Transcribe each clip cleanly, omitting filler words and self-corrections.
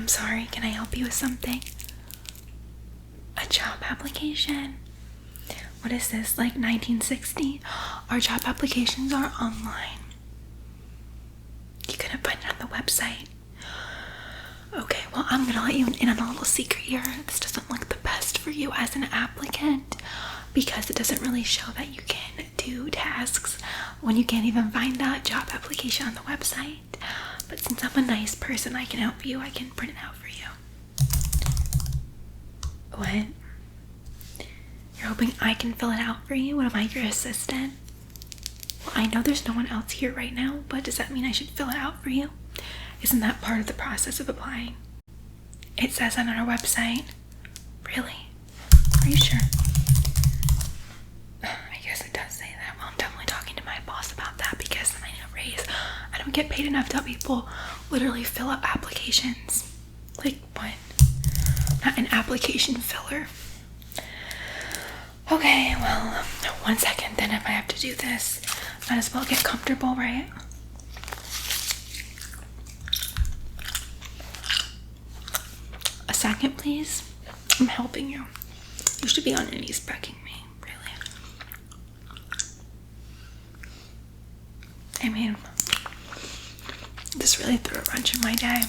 I'm sorry, can I help you with something? A job application? What is this, like 1960? Our job applications are online. You couldn't find it on the website. Okay, well, I'm gonna let you in on a little secret here. This doesn't look the best for you as an applicant because it doesn't really show that you can do tasks when you can't even find that job application on the website. But since I'm a nice person, I can help you. I can print it out for you. What? You're hoping I can fill it out for you? What, am I your assistant? Well, I know there's no one else here right now, but does that mean I should fill it out for you? Isn't that part of the process of applying? It says that on our website. Really? Are you sure? I guess it does say that. Well, I'm definitely talking to my boss about that because I need a raise. I don't get paid enough to help people literally fill out applications. Like what? Not an application filler. Okay, well, 1 second then if I have to do this. Might as well get comfortable, right? A second, please. I'm helping you. You should be on your knees begging me, really. I mean, this really threw a wrench in my day.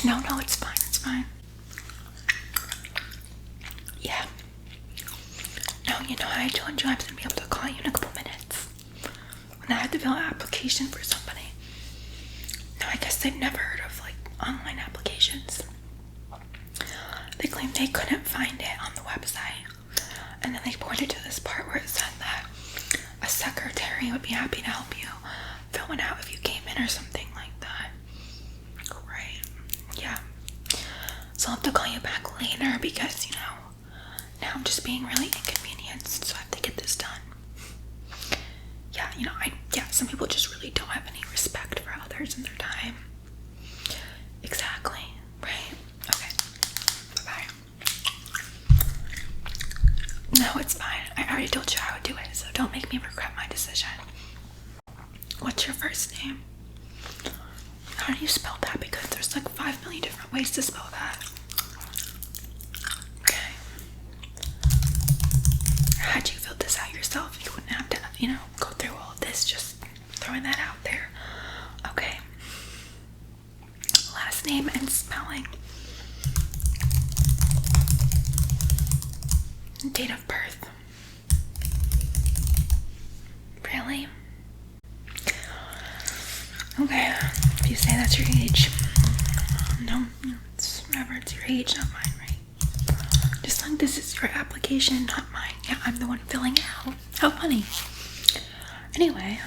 No, it's fine, it's fine. Yeah. No, you know, I told you I was gonna be able to call you in a couple minutes. When I had to fill out an application for somebody. No, I guess they've never heard of, like, online applications. They claimed they couldn't find it on the website. And then they pointed to this part where it said that a secretary would be happy to help you fill it out if you came in or something like that. Right. Yeah. So I'll have to call you back later because, you know, now I'm just being really inconvenienced, so I have to get this done. Yeah, you know, some people just really don't have any respect for others and their time. Exactly, right? Okay, bye-bye. No, it's fine. I already told you I would do it, so don't make me regret my decision. What's your first name? How do you spell that? Because there's like 5 million different ways to spell that. Okay. Had you filled this out yourself, you wouldn't have to, you know, go through all of this, just throwing that out there. Okay. Last name and spelling. Date of birth. Really? Okay. If you say that's your age. No, it's whatever, it's your age, not mine, right? Just like this is your application, not mine. Yeah, I'm the one filling it out. How funny. Anyway,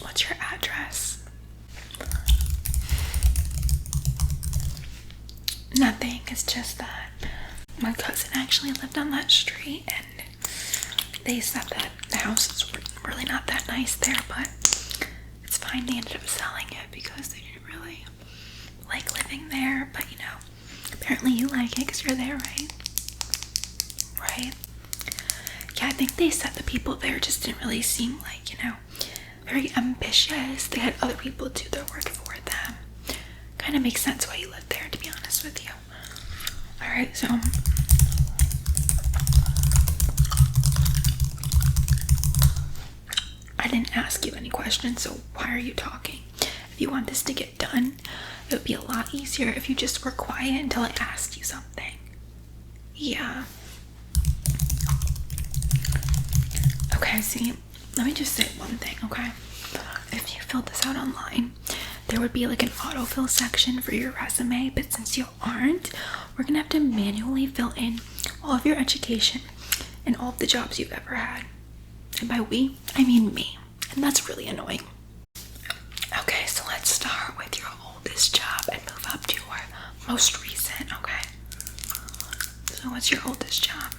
what's your address? Nothing, it's just that my cousin actually lived on that street and they said that the house is really not that nice there, but it's fine. They ended up selling it because they didn't really like living there, but you know, apparently you like it because you're there, right? Right? Yeah, I think they said the people there just didn't really seem like, you know, very ambitious. They had other people do their work for them. Kind of makes sense why you lived there, to be honest with you. Alright, so I didn't ask you any questions, so why are you talking? If you want this to get done, it would be a lot easier if you just were quiet until I asked you something. Yeah. Okay, see, let me just say one thing, okay? If you filled this out online, there would be like an autofill section for your resume, but since you aren't, we're gonna have to manually fill in all of your education and all of the jobs you've ever had. And by we, I mean me, and that's really annoying. Okay, so let's start with your oldest job and move up to your most recent, okay? So what's your oldest job?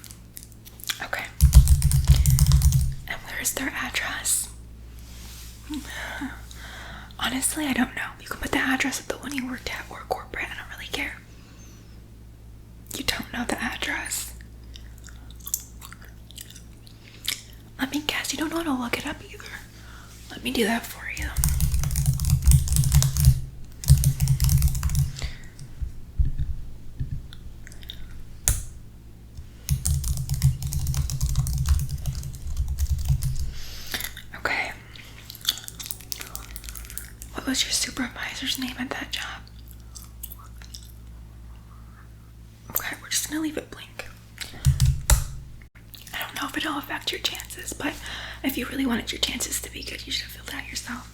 Okay. And where's their address? Honestly, I don't know. You can put the address of the one you worked at or corporate. I don't really care. You don't know the address. Let me guess, you don't know how to look it up either. Let me do that for you. What was your supervisor's name at that job? Okay, we're just gonna leave it blank. I don't know if it'll affect your chances, but if you really wanted your chances to be good, you should have filled it out yourself.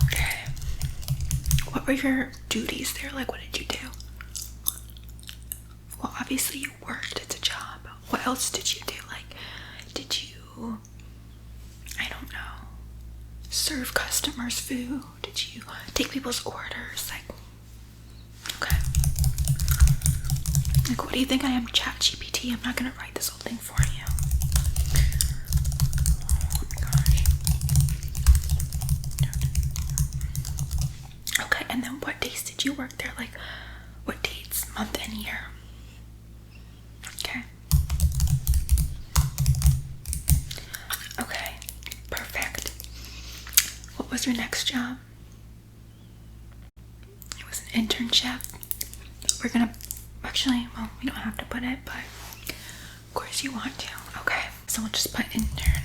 Okay. What were your duties there? Like, what did you do? Well, obviously you worked. It's a job. What else did you do? Like, did you, I don't know, serve customers food? Did you take people's orders? Like, okay. Like, what do you think I am, ChatGPT? I'm not gonna write this whole thing for you. Oh my gosh. Okay, and then what days did you work there? Like, what dates, month and year? Okay. Okay, perfect. What was your next job? It was an internship. We're gonna, actually, well, we don't have to put it, but of course you want to. Okay, so we'll just put intern.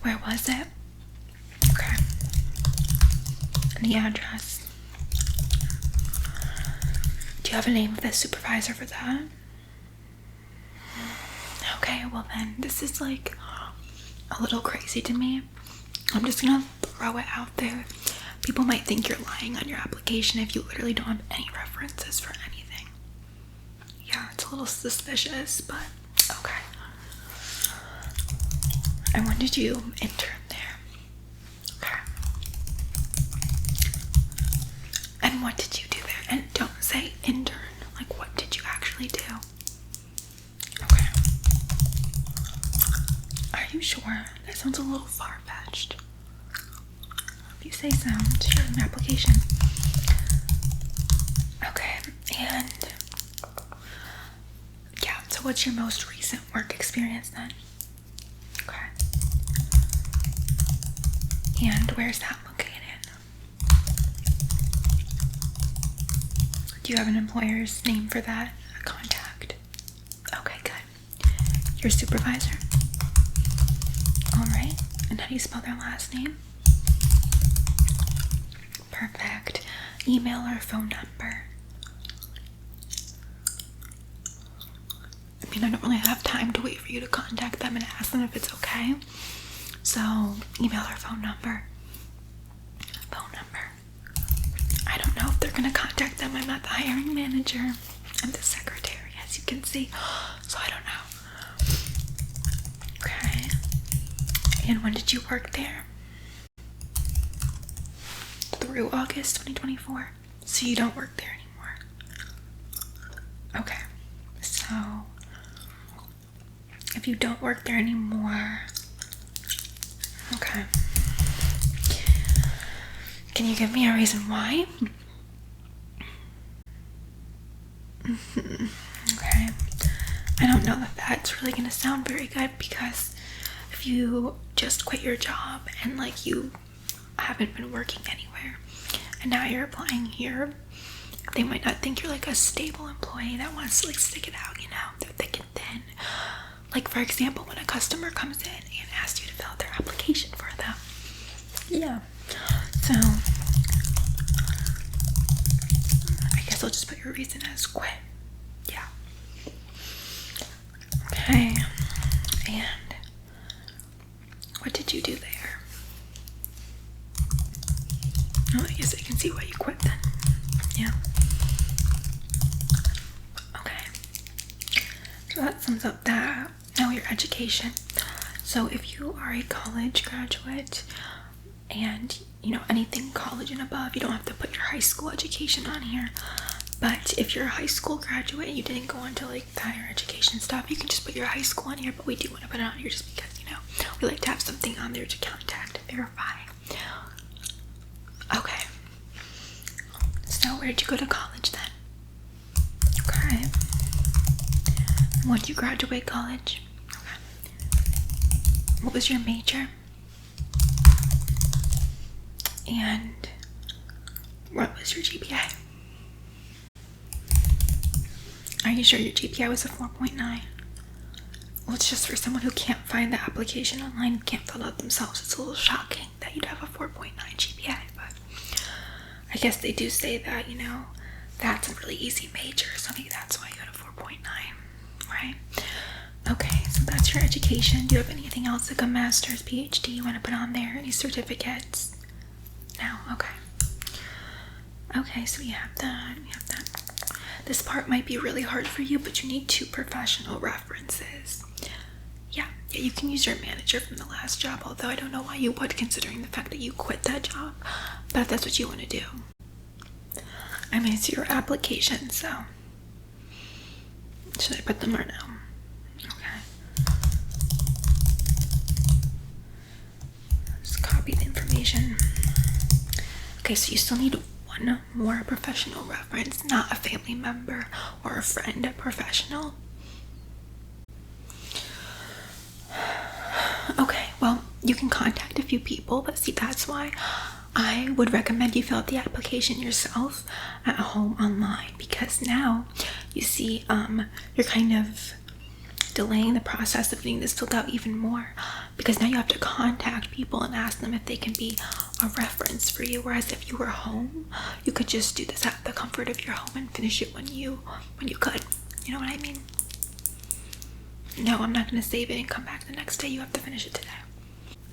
Where was it? Okay. And the address. Do you have a name of the supervisor for that? Okay, well then, this is like a little crazy to me. I'm just gonna throw it out there. People might think you're lying on your application if you literally don't have any references for anything. Yeah, it's a little suspicious, but okay. And when did you intern there? Okay. And what did you do there? And don't say intern. Like, what did you actually do? Okay. Are you sure? That sounds a little far-fetched. If you say so, it's your application. Okay, and yeah, so what's your most recent work experience then? Okay. And where's that located? Do you have an employer's name for that? A contact? Okay, good. Your supervisor? Alright, and how do you spell their last name? Perfect. Email or phone number? I mean, I don't really have time to wait for you to contact them and ask them if it's okay. So, email or phone number? Phone number. I don't know if they're gonna contact them. I'm not the hiring manager. I'm the secretary, as you can see. So I don't know. Okay. And when did you work there? Through August 2024. So you don't work there anymore. Okay. So if you don't work there anymore, okay. Can you give me a reason why? Okay. I don't know that that's really gonna sound very good, because if you just quit your job and like you haven't been working anywhere and now you're applying here, they might not think you're like a stable employee that wants to like stick it out, you know? They're thick and thin. Like, for example, when a customer comes in and asks you to fill out their application for them. Yeah. So I guess I'll just put your reason as quit. Yeah. Okay. And what did you do there? Oh, I guess I can see why you quit then. Yeah. Okay. So that sums up that. Now your education. So if you are a college graduate and, you know, anything college and above, you don't have to put your high school education on here. But if you're a high school graduate and you didn't go into like the higher education stuff, you can just put your high school on here. But we do want to put it on here just because, you know, we like to have something on there to contact and verify. Okay. So where did you go to college then? Okay. And when did you graduate college? Okay. What was your major? And what was your GPA? Are you sure your GPA was a 4.9? Well, it's just for someone who can't find the application online, can't fill it out themselves. It's a little shocking that you'd have a 4.9 GPA, but I guess they do say that, you know, that's a really easy major, so maybe that's why you had a 4.9, right? Okay, so that's your education. Do you have anything else, like a master's, PhD you want to put on there? Any certificates? No? Okay. Okay, so we have that. This part might be really hard for you, but you need 2 professional references. Yeah, you can use your manager from the last job, although I don't know why you would, considering the fact that you quit that job, but if that's what you want to do. I mean, it's your application, so should I put them or no? Okay. Just copy the information. Okay, so you still need 1 more professional reference, not a family member or a friend, a professional. Okay, well, you can contact a few people, but see, that's why I would recommend you fill out the application yourself at home online, because now you see you're kind of delaying the process of getting this filled out even more, because now you have to contact people and ask them if they can be a reference for you, whereas if you were home, you could just do this at the comfort of your home and finish it when you could. You know what I mean? No, I'm not going to save it and come back the next day. You have to finish it today.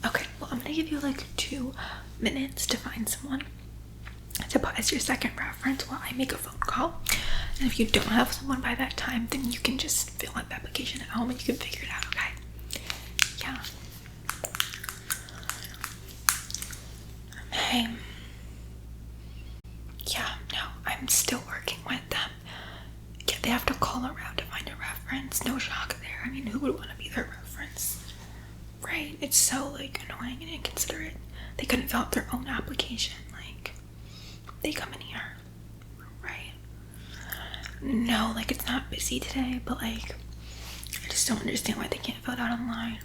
Okay, well, I'm going to give you like 2 minutes to find someone to put as your second reference while I make a phone call. And if you don't have someone by that time, then you can just fill out the application at home and you can figure it out, okay? Yeah. Hey. Yeah, no, I'm still working with them. Yeah, they have to call around to find a reference. No shock there. I mean, who would want to be their reference? Right? It's so, like, annoying and inconsiderate. They couldn't fill out their own application. Like, they come in here. Right? No, like, it's not busy today, but, like, I just don't understand why they can't fill it out online.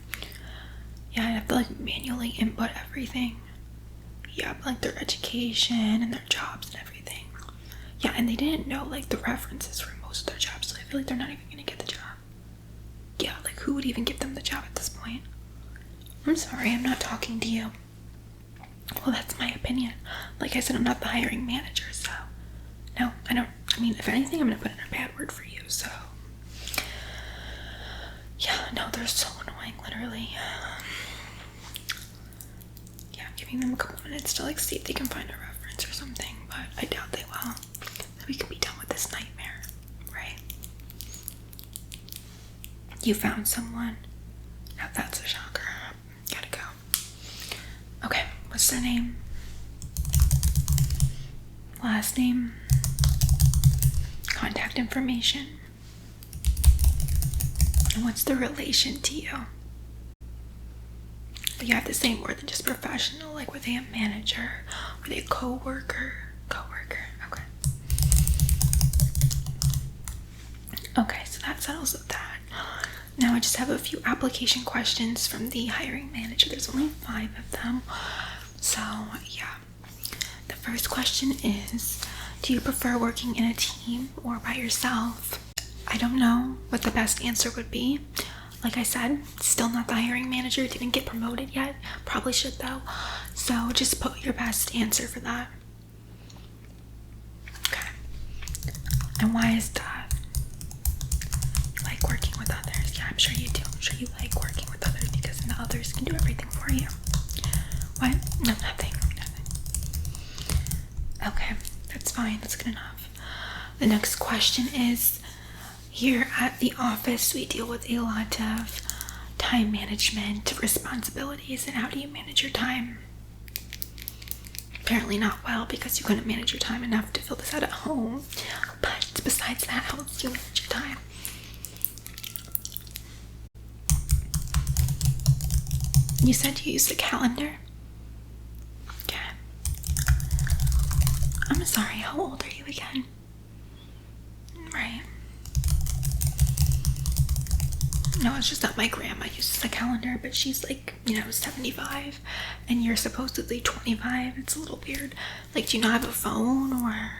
Yeah, I have to, like, manually input everything. Yeah, but, like, their education and their jobs and everything. Yeah, and they didn't know, like, the references for most of their jobs, so I feel like they're not even gonna get the job. Yeah, like, who would even give them the job at this point? I'm sorry, I'm not talking to you. Well, that's my opinion. Like I said, I'm not the hiring manager, so no, I mean, if anything, I'm gonna put in a bad word for you, so yeah, no, they're so annoying, literally. Yeah, I'm giving them a couple minutes to, like, see if they can find a reference or something, but I doubt they will. So we can be done with this nightmare, right? You found someone? Now that's a shocker. Gotta go. Okay, what's their name? Last name? Contact information? And what's the relation to you? But you have to say more than just professional. Like, were they a manager? Were they a co-worker? Okay. Okay, so that settles with that. Now I just have a few application questions from the hiring manager. There's only 5 of them. So, yeah. The first question is, do you prefer working in a team or by yourself? I don't know what the best answer would be. Like I said, still not the hiring manager, didn't get promoted yet. Probably should though. So just put your best answer for that. Okay. And why is that? You like working with others? Yeah, I'm sure you do. I'm sure you like working with others because then the others can do everything for you. What? No, nothing. Okay, that's fine. That's good enough. The next question is, here at the office, we deal with a lot of time management responsibilities, and how do you manage your time? Apparently not well, because you couldn't manage your time enough to fill this out at home. But besides that, how else do you manage your time? You said you use a calendar? Okay. I'm sorry, how old are you again? Right. No, it's just that my grandma uses a calendar, but she's like, 75, and you're supposedly 25. It's a little weird. Like, do you not have a phone, or?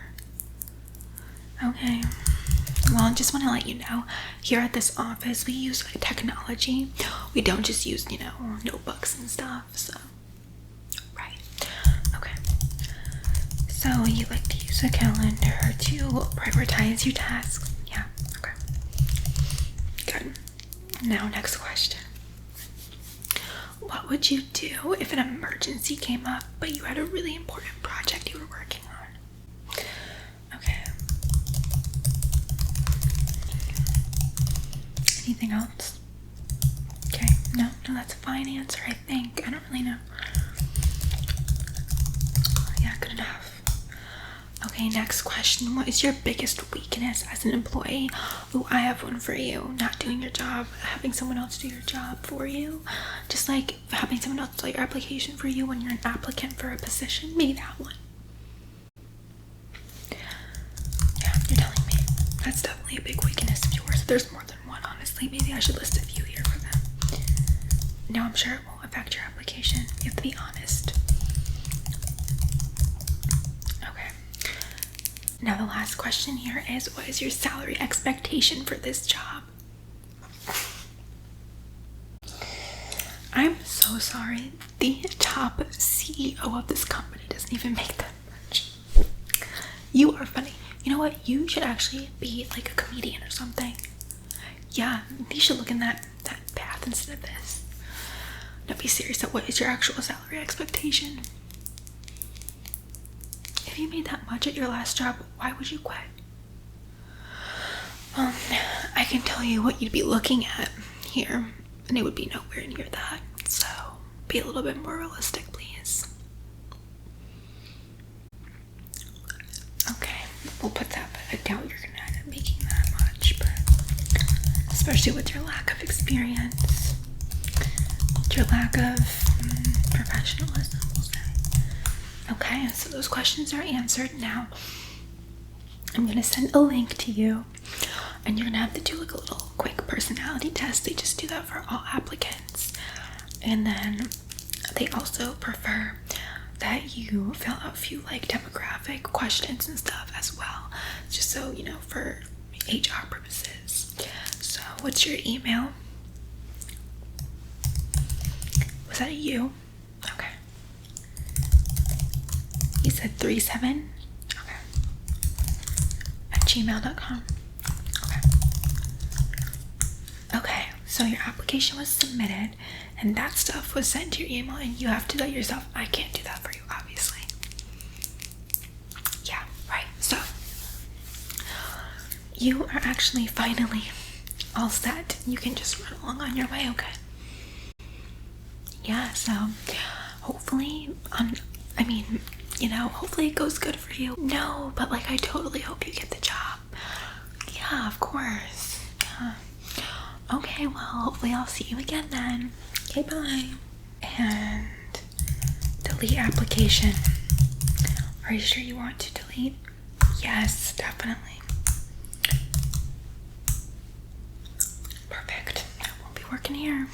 Okay. Well, I just want to let you know, here at this office, we use technology. We don't just use, notebooks and stuff, so. Right. Okay. So, you like to use a calendar to prioritize your tasks? Yeah. Okay. Good. Now, next question. What would you do if an emergency came up, but you had a really important project you were working on? Okay. Anything else? Okay. No, that's a fine answer, I think. I don't really know. Yeah, good enough. Okay, next question. What is your biggest weakness as an employee? Oh, I have one for you. Not doing your job, having someone else do your job for you. Just like having someone else fill your application for you when you're an applicant for a position. Maybe that one. Yeah, you're telling me. That's definitely a big weakness of yours. There's more than one, honestly. Maybe I should list a few here for them. No, I'm sure it won't affect your application. You have to be honest. Now the last question here is, what is your salary expectation for this job? I'm so sorry. The top CEO of this company doesn't even make that much. You are funny. You know what? You should actually be like a comedian or something. Yeah, you should look in that path instead of this. No, be serious. So what is your actual salary expectation? If you made that much at your last job, why would you quit? I can tell you what you'd be looking at here, and it would be nowhere near that. So be a little bit more realistic, please. Okay, we'll put that, but I doubt you're gonna end up making that much, but especially with your lack of experience, your lack of professionalism. Okay, so those questions are answered. Now I'm gonna send a link to you, and you're gonna have to do like a little quick personality test. They just do that for all applicants, and then they also prefer that you fill out a few like demographic questions and stuff as well, just so you know, for HR purposes. So what's your email? Was that a you? Okay. You said 37? Okay. At gmail.com. Okay. Okay, so your application was submitted, and that stuff was sent to your email, and you have to do that yourself. I can't do that for you, obviously. Yeah, right. So, you are actually finally all set. You can just run along on your way, okay? Yeah, so hopefully, hopefully it goes good for you. No, but like, I totally hope you get the job. Yeah, of course. Yeah. Okay, well, hopefully I'll see you again then. Okay, bye. And delete application. Are you sure you want to delete? Yes, definitely. Perfect. I won't be working here.